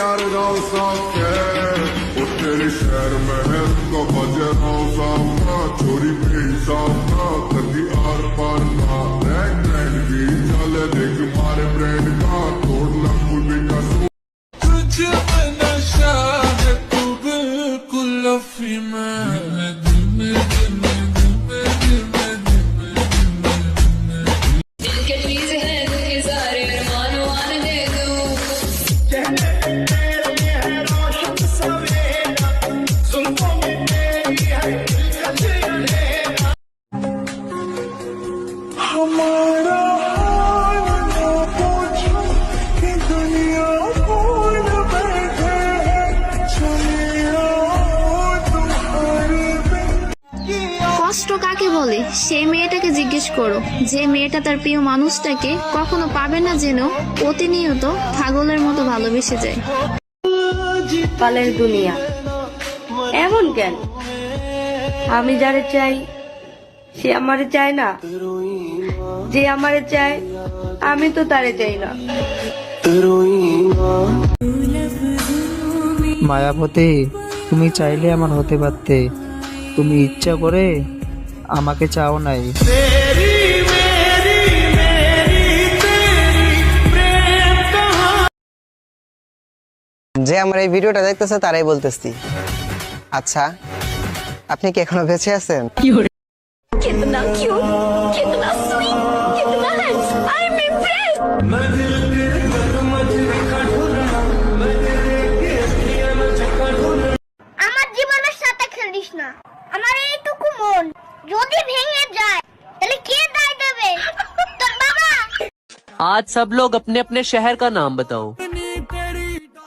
यार गाँव साफ है वो तेरे शहर में है तो बजे गाँव सामना छोरी भी सामना कभी आर पार ना रैंड भी चले देख मारे ब्रांड का तोड़ना फुल भी का तुझ में नशा है तू बिल्कुल अफी में কষ্ট কাকে বলে সেই মেয়েটাকে জিজ্ঞেস করো যে মেয়েটা তার প্রিয় মানুষটাকে কখনো পাবে না যেন প্রতিনিয়ত পাগলের মতো ভালোবেসে যায়। কালের দুনিয়া এমন কেন? আমি যারে চাই সে আমারে চায় না, যে আমারে চায় আমি তো তারে চাই না। মায়াবতী, তুমি চাইলে আমার হতে পারতে, তুমি ইচ্ছা করে আমাকে চাও নাই। যে আমার এই ভিডিওটা দেখতেছে তারাই বলতেছি, আচ্ছা আপনি কি এখনো বেঁচে আছেন? कितना क्यूट, कितना स्वीट, कितना हैंडसम, आई एम इम्प्रेस्ड। আমার জীবনের সাথে খেলিস না, আমার এইটুকু মন যদি ভেঙে যায় তাহলে কে দায় দেবে? তোর বাবা। आज सब लोग अपने अपने शहर का नाम बताओ,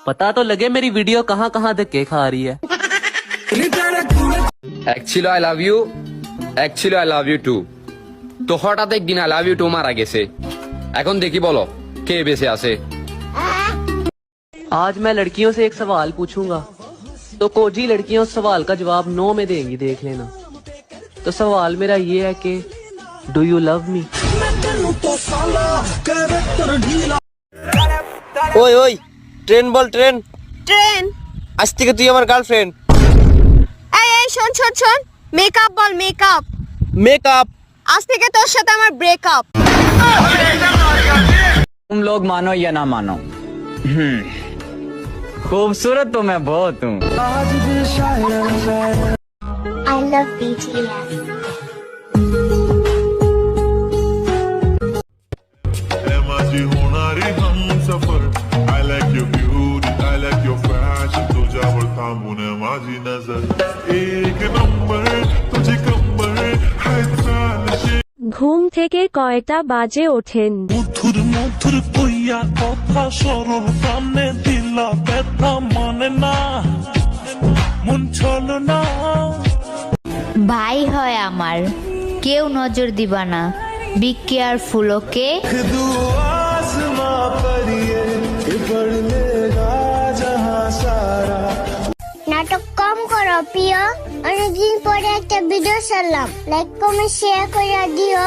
पता तो लगे मेरी वीडियो कहाँ कहाँ धक्के खा रही है। Actually I love you, actually I love you too। তো হঠাৎ একদিন I love you too মারা গেছে, এখন দেখি বলো কে বেঁচে আছে। आज मैं लड़कियों से एक सवाल पूछूंगा, तो कोजी लड़कियां उस सवाल का जवाब नो में देंगी, देख लेना। तो सवाल मेरा ये है कि डू यू लव मी? ওই ওই ট্রেন বল, ট্রেন ট্রেন? আজ থেকে তুই আমার গার্লফ্রেন্ড। এই এই শোন শোন শোন, মেকআপ বল, মেকআপ। মেকআপ? আজ থেকে তোর সাথে আমার ব্রেকআপ। तुम लोग मानो या ना मानो, खूबसूरत तो मैं बहुत हूँ। I love BTS। माझी होणारी Humsafar I like your beauty, I like your fashion तुझ्यावर थांबून माझी नजर एक नंबर तुझी कंबर हाय चालशे। ঘুম থেকে কয়টা বাজে ওঠেন? মধুর মধুর কইয়া কথা সরল সামনে দিলা ব্যথা মানে না মন চলো না। ভাই হয় আমার, কেউ নজর দিবা না, বি কেয়ারফুল, ওকে? নাটক কম করো প্রিয়, অনেকদিন পরে একটা ভিডিও ছাড়লাম, লাইক কমেন্ট শেয়ার করে দিও।